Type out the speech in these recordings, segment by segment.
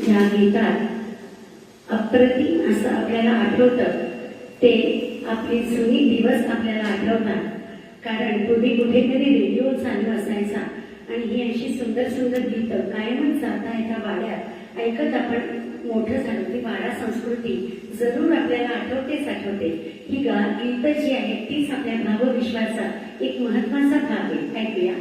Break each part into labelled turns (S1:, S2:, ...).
S1: ज्या गीतात अप्रतिम असं आपल्याला आठवतं ते आपले जुने दिवस आपल्याला आठवतात. कारण पूर्वी कुठेतरी रेडिओ चालू असायचा आणि ही अशी सुंदर सुंदर गीतं कायमच जाता येता वाड्यात ऐकत आपण मोठं झालो. ती वाडा संस्कृती जरूर आपल्याला आठवते. ही गीतं जी आहेत तीच आपल्या भावविश्वाचा एक महत्वाचा भाग आहे. ऐकूया.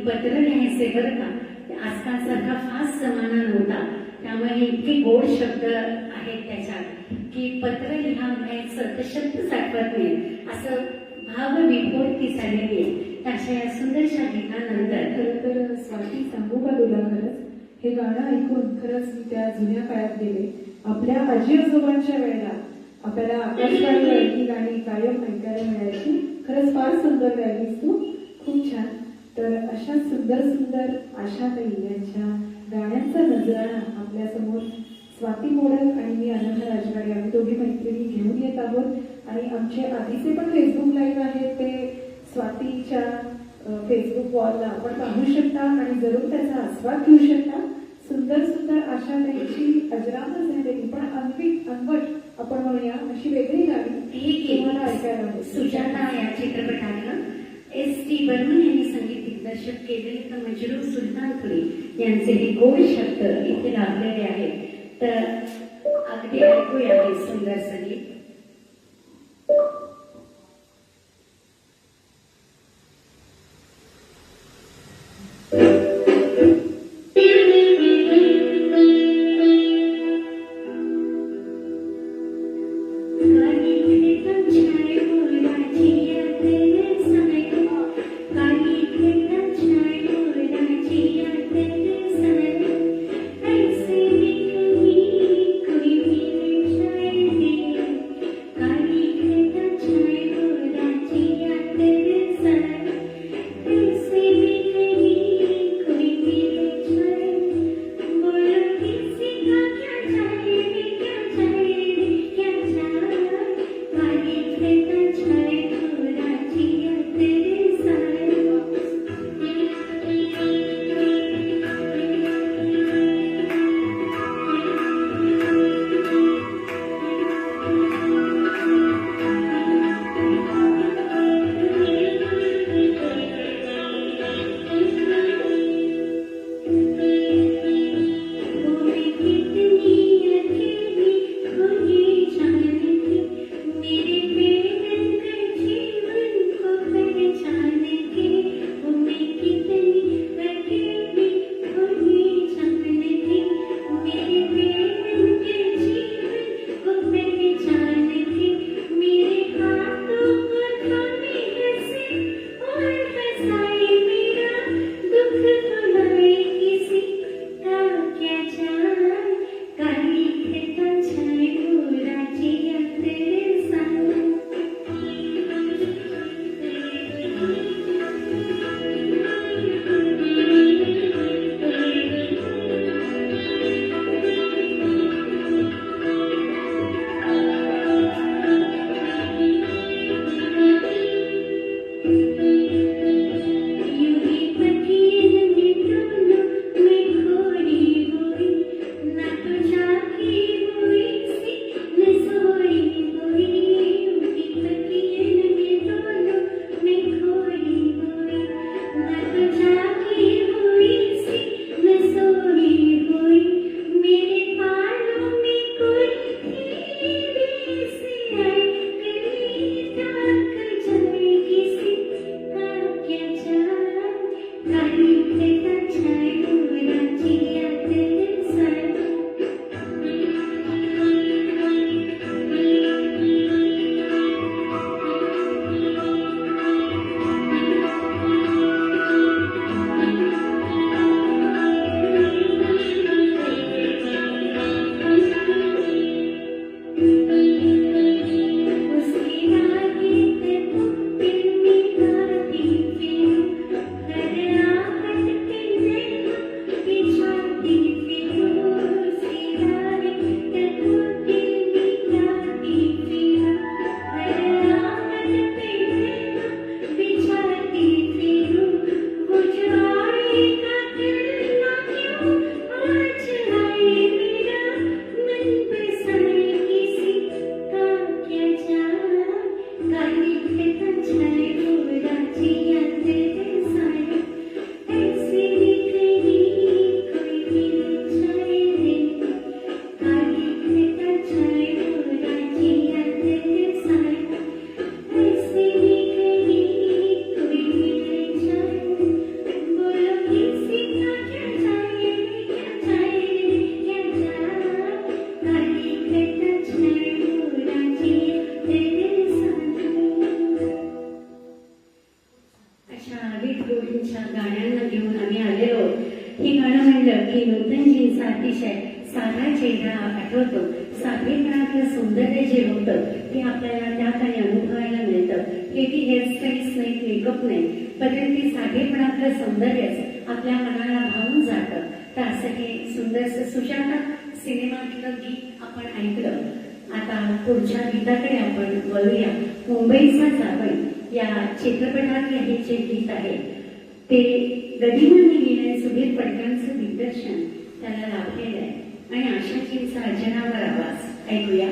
S1: पत्र लिहायचे बरं का. आजकाल सारखा फास्ट जमाना नव्हता, त्यामुळे इतके गोड शब्द आहेत त्याच्यात की पत्र लिहायचं तर शब्द साठवत नाही, असं भावविभोर ती झालेली आहे. अशा या सुंदरशा गीतानंतर
S2: खरं तर स्वाती सांगू का तुला, खरंच हे गाणं ऐकून खरंच मी त्या जुन्या काळात गेले. आपल्या आजी आजोबांच्या वेळेला आपल्याला आकाशवाणीवर ही गाणी कायम ऐकायला मिळायची. खरंच फार सुंदर गायलीस तू, खूप छान. तर अशा सुंदर सुंदर आशाताई यांच्या गाण्यांचा नजराणा आपल्या समोर स्वाती मोडक आणि मी अनंत राजवाडे आम्ही दोघी मैत्रिणी घेऊन येत आहोत. आणि आमचे आधीचे पण फेसबुक लाईव्ह आहेत, ते स्वातीच्या फेसबुक वॉलला आपण पाहू शकता आणि जरूर त्याचा आस्वाद घेऊ शकता. सुंदर सुंदर आशाताईची अजरामर झालेली पण अनवट आपण म्हणूया अशी वेगळी गाणी तुम्हाला ऐकायला मिळेल.
S1: सुजाता या चित्रपटातलं S.T. बर्मन यांनी संगीत दिग्दर्शक केलेले तर मंजरू सुलतानपुरी यांचे हे गोड शब्द इथे लागलेले आहेत. तर अगदी ऐकूया हे सुंदर संगीत. पुढच्या गीताकडे आपण वळूया. मुंबईचा जावई या चित्रपटातले हे जे गीत आहे ते गदिमांनी लिहिलेले सुधीर फडक्यांचं दिग्दर्शन त्याला लाभलेलं आहे आणि आशाजींचा अजनावर आवाज ऐकूया.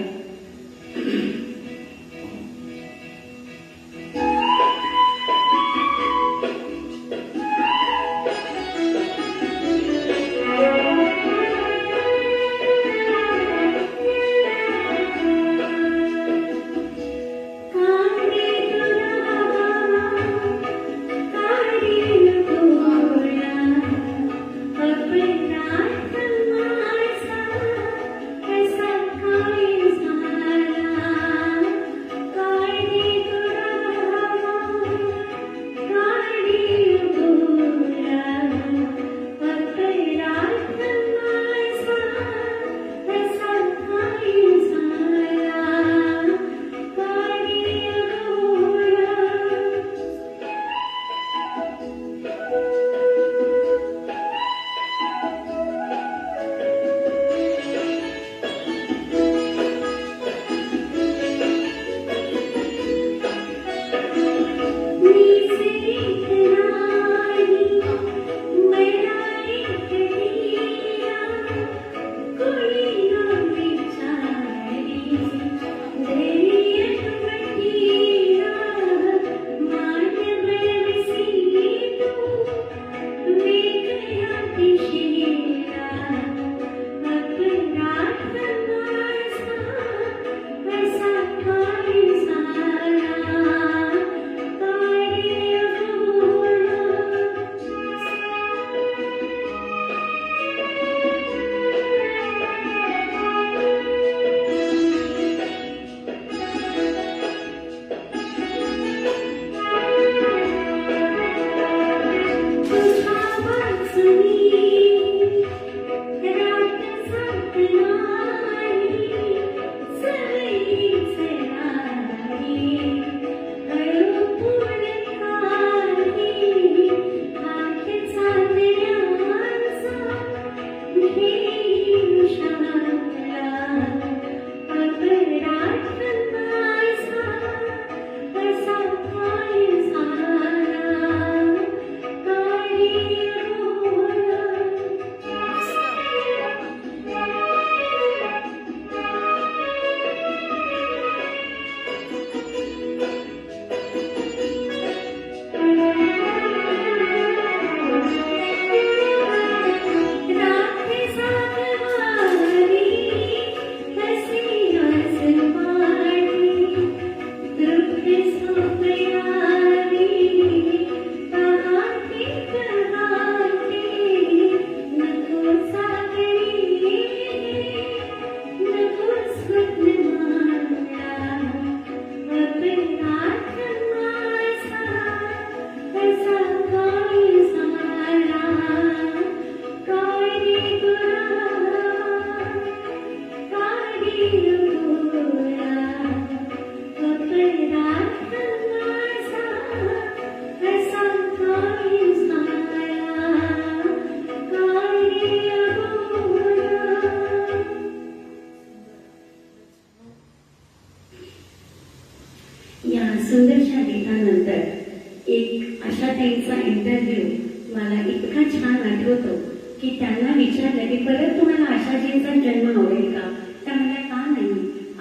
S1: आठवतो की त्यांना विचारलं की परत तुम्हाला आशाजींचा जन्म आवडेल का? त्या म्हणल्या का नाही,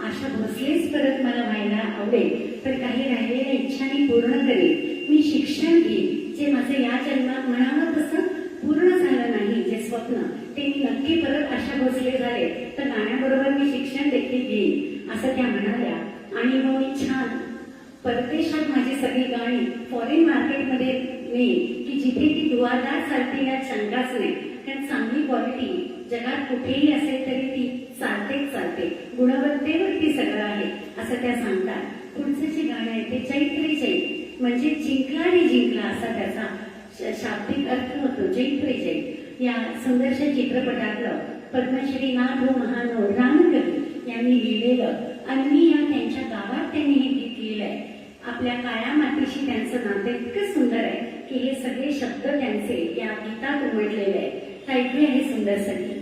S1: आशा भोसलेच परत मला व्हायला आवडेल, तर काही राहिलेल्या इच्छा मी पूर्ण करेन, मी शिक्षण घेईन, जे माझं या जन्मात म्हणावं तसं पूर्ण झालं नाही जे स्वप्न ते मी नक्की परत आशा भोसले झाले तर गाण्याबरोबर मी शिक्षण देखील घेईन असं त्या म्हणाल्या. आणि मग मी छान परदेशात माझी सगळी गाणी फॉरेन मार्केटमध्ये नेईन की जिथे ती दुवादार चालते यात शंकाच नाही, कारण चांगली क्वालिटी जगात कुठेही असेल तरी ती चालतेच चालते, गुणवत्तेवरती सगळं आहे असं त्या सांगतात. पुढचं जे गाणं आहे ते चैत्री चैत म्हणजे जिंकला रे जिंकला असा त्याचा शाब्दिक अर्थ होतो. जैत रे जैत या सुंदरशा चित्रपटातलं पद्मश्री नाथ महानो रामकवी यांनी लिहिलेलं आणि मी या त्यांच्या गावात त्यांनी हे गीत लिहिलंय. आपल्या काळ्या मातीशी त्यांचं नातं इतकं सुंदर आहे की हे सगळे शब्द त्यांचे या गीतात उमटलेले आहे. ऐकूया हे सुंदर संगीत.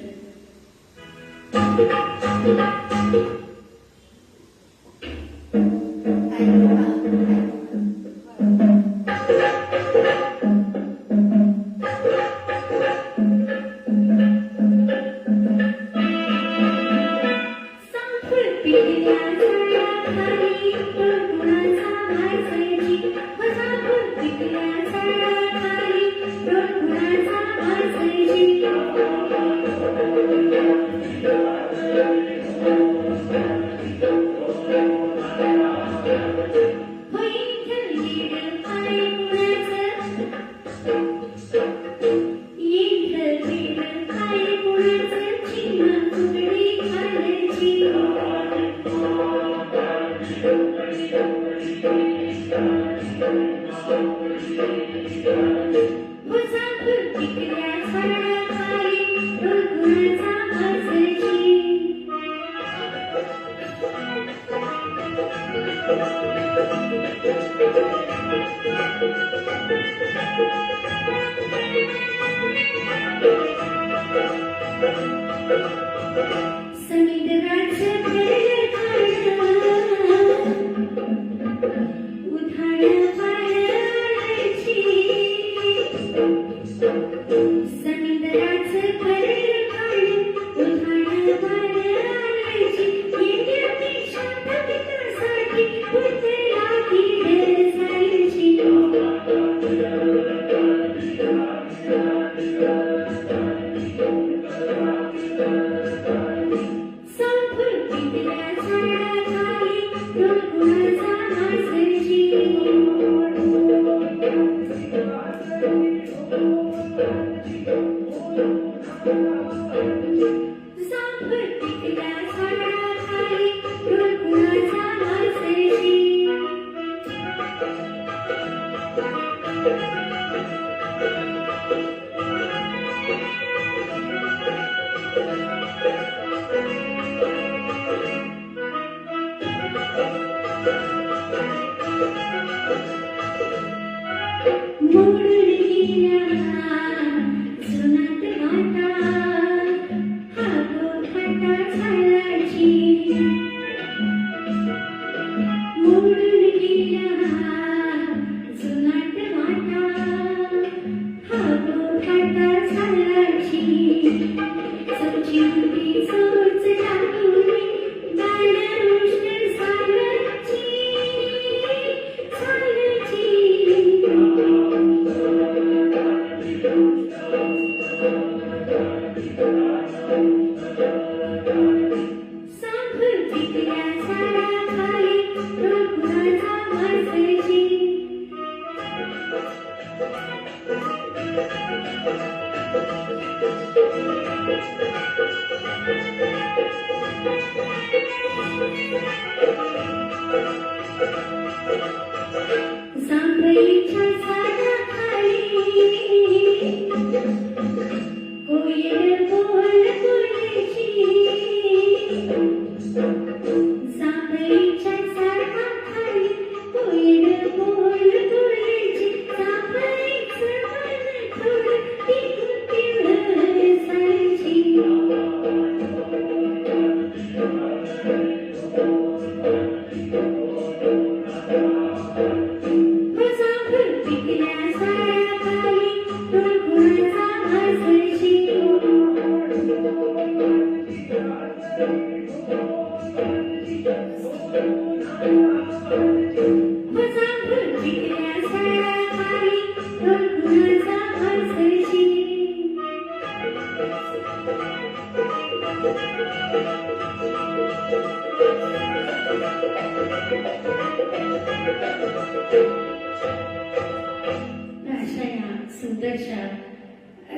S1: सुंदरशा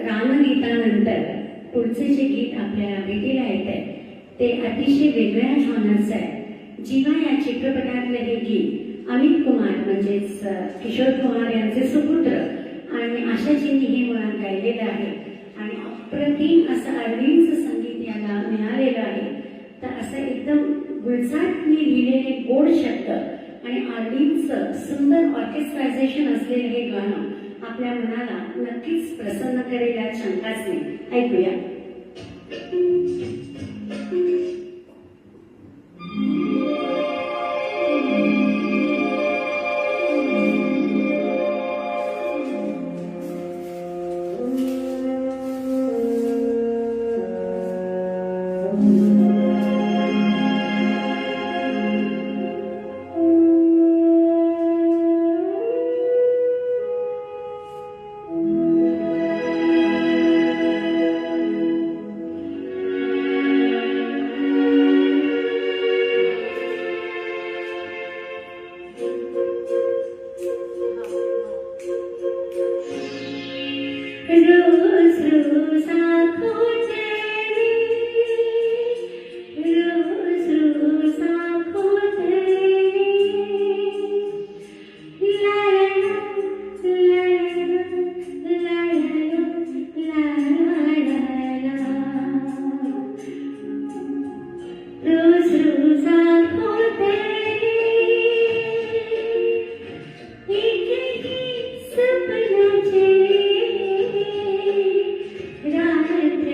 S1: रामगीतानंतर पुढचे जे गीत आपल्याला भेटीला येत आहे ते अतिशय वेगळ्या जॉनरचं आहे. जीवा या चित्रपटातलं हे गीत अमित कुमार म्हणजेच किशोर कुमार यांचे सुपुत्र आणि आशाजींनी हे मुळात गायलेलं आहे आणि अप्रतिम असं अरविंदचं संगीत याला मिळालेलं आहे. तर असं एकदम गुलजारने लिहिलेले गोड शब्द आणि अरविंदचं सुंदर ऑर्केस्ट्रायझेशन असलेलं हे गाणं आपल्या मनाला नक्कीच प्रसन्न करेल यात शंकाच नाही. ऐकूया. रोज रोज आँखों तेरी, रोज रोज आँखों तेरी, ला ला ला ला ला ला, रोज रोज आँखों तेरी, एक ही सपना चले रात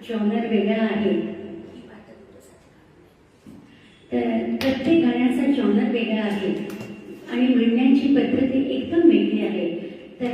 S1: जॉनर वेगळा आहे. तर प्रत्येक गाण्याचा जॉनर वेगळा आहे आणि म्हणण्याची पद्धती एकदम वेगळी आहे. तर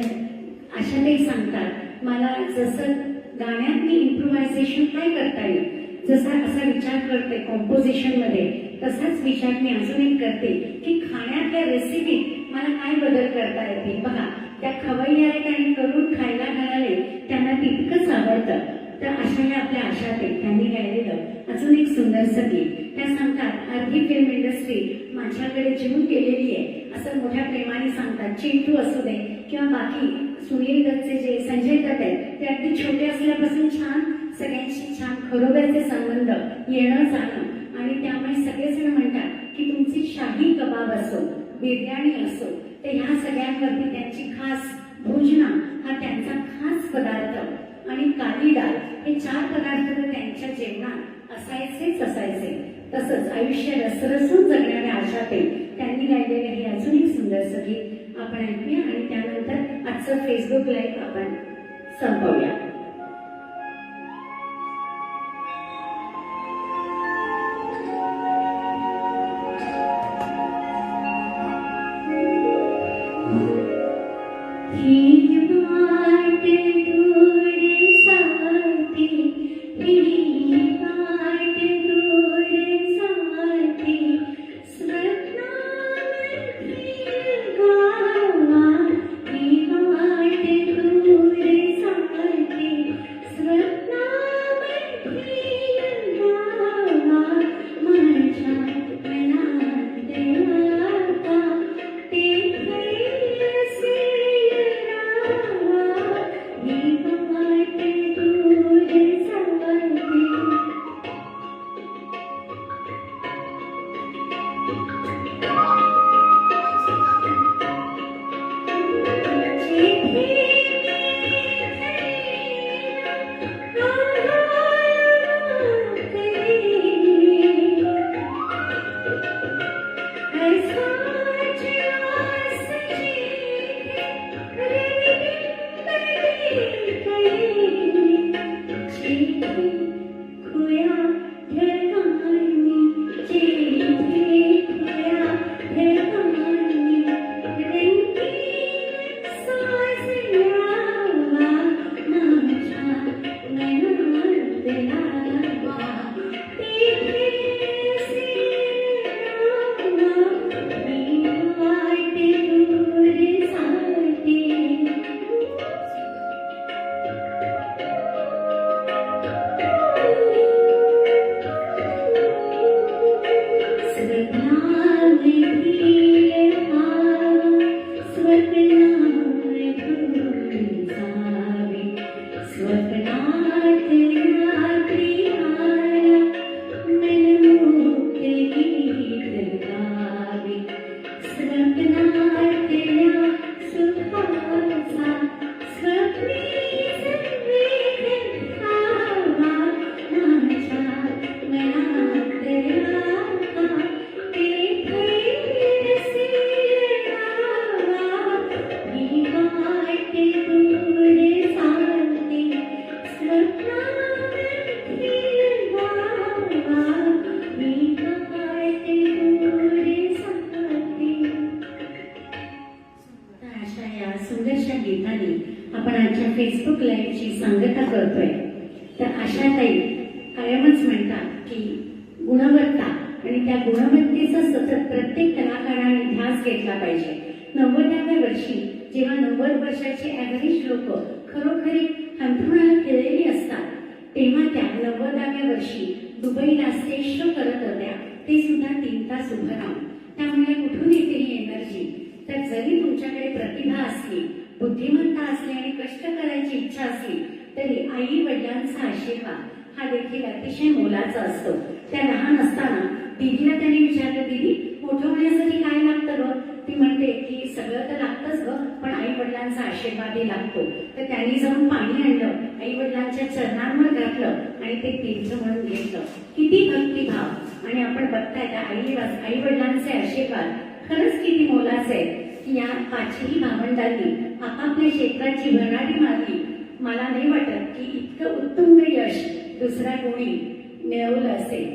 S1: अशा काही सांगतात मला जसं गाण्यात मी इम्प्रोव्हायझेशन काय करता येईल, जसा असा विचार करते कॉम्पोजिशनमध्ये, तसाच विचार मी अजून एक करते की खाण्यातल्या रेसिपीत मला काय बदल करता येतील. बघा, त्या खवय्या आहेत आणि करून खायला घालाले त्यांना तितकंच आवडतं. तर अशा या आपल्या आशा आहेत, त्यांनी गायलेलं अजून एक सुंदरसं गीत. त्या सांगतात अर्धी फिल्म इंडस्ट्री माझ्याकडे जीवन केलेली आहे असं मोठ्या प्रेमाने सांगतात. चिंटू असू दे किंवा बाकी सुनील दत्तचे जे संजय दत्त आहेत ते अगदी छोटे असल्यापासून छान सगळ्यांशी छान खरोखरचे संबंध येणं जाणं आणि त्यामुळे सगळेजण म्हणतात की तुमची शाही कबाब असो बिर्याणी असो तर ह्या सगळ्यांवरती त्यांची खास भोजना हा त्यांचा खास पदार्थ आणि काली डाळ हे 4 पदार्थ तर त्यांच्या जेवणात असायचेच असायचे. तसंच आयुष्य रसरसून जगणाऱ्या आशाते त्यांनी गायलेले हे अजून एक सुंदरसं गीत आपण ऐकूया आणि त्यानंतर आजचं फेसबुक लाईव्ह आपण संपवूया. फेसबुक लाईव्हची सांगता करतोय. तर आशाताई कायमच म्हणतात की गुणवत्ता आणि त्या गुणवत्तेचा सतत प्रत्येक कलाकाराने ध्यास घेतला पाहिजे. 90व्या वर्षी जेव्हा 90 वर्षाचे ॲव्हरेज लोक खरोखरी अंथरुणाला खिळलेली असतात तेव्हा त्या 90व्या वर्षी दुबईला स्टेज शो करत होत्या, ते सुद्धा 3 तास उभं राहून. त्यामुळे कुठून येते ही एनर्जी? तर जरी तुमच्याकडे प्रतिभा असली, बुद्धिमत्ता असली आणि कष्ट करायची इच्छा असली तरी आई वडिलांचा आशीर्वाद हा देखील अतिशय मोलाचा असतो. त्या लहान असताना दीदीला त्यांनी विचारलं, दीदी मोठं होण्यासाठी काय लागतं ग? ती म्हणते की सगळं तर लागतंच ग, पण आई वडिलांचा आशीर्वादही लागतो. तर त्यांनी जाऊन पाणी आणलं, आई वडिलांच्या चरणांवर घातलं आणि ते तीर्थ म्हणून घेतलं. किती भक्तिभाव! आणि आपण बघताय त्या आई वडिलांचे आशीर्वाद खरंच किती मोलाचे आहेत की या 5ही भावंडांनी आपापल्या क्षेत्राची भरारी मारली मला नाही वाटत की इतकं उत्तुंग यश दुसऱ्या कोणी मिळवलं असेल.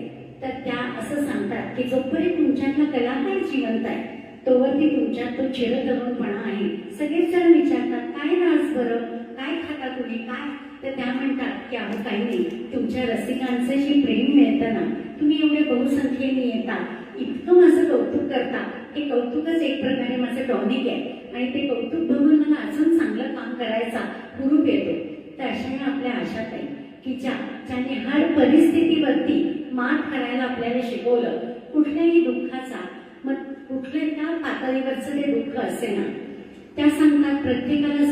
S1: तर त्या असं सांगतात की जोपर्यंत तुमच्यातला कलाकार जिवंत आहे तोवरती तुमच्यात तो चिरतरुणपणा आहे. सगळेच जण विचारतात काय राज बरं, काय खाता तुम्ही, काय? तर त्या म्हणतात की अहो काही नाही, तुमच्या रसिकांचं जे प्रेम मिळतं ना, तुम्ही एवढे बहुसंख्येने येता, इतकं माझं कौतुक करता, हे कौतुकच एक प्रकारे माझं टॉनिक आहे आणि ते कौतुक बघून मला अजून चांगलं काम करायचा हुरूप येतो. तर अशा आपल्या आशात आहे की ज्याने हर परिस्थितीवरती मात करायला आपल्याला शिकवलं, कुठल्याही दुःखाचा, मग कुठल्या पातळीवरचं ते दुःख असे ना, त्या सांगतात प्रत्येकाला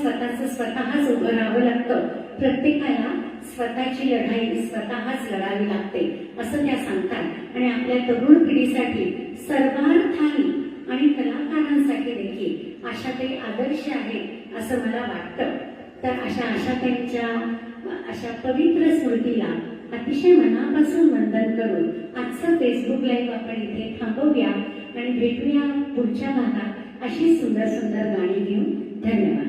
S1: स्वतःच उभं राहावं लागतं, प्रत्येकाला स्वतःची लढाई स्वतःच लढावी लागते असं त्या सांगतात. आणि आपल्या तरुण पिढीसाठी सर्वार्थाने आणि कलाकारांसाठी देखील आशाताई आदर्श आहे असं मला वाटतं. तर अशा आशाताईंच्या अशा पवित्र स्मृतीला अतिशय मनापासून वंदन करून आजचा फेसबुक लाईव्ह आपण इथे थांबवूया आणि भेटूया पुढच्या भागात अशी सुंदर सुंदर गाणी घेऊन. धन्यवाद.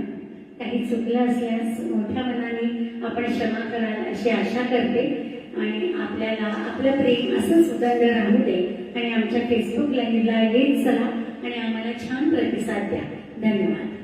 S1: काही चुकलं असल्यास मोठ्या मनाने आपण क्षमा कराल अशी आशा करते आणि आपल्याला आपलं प्रेम असंच उदंड राहू दे आणि आमच्या फेसबुक लाईव्हला येत चला आणि आम्हाला छान प्रतिसाद द्या. धन्यवाद.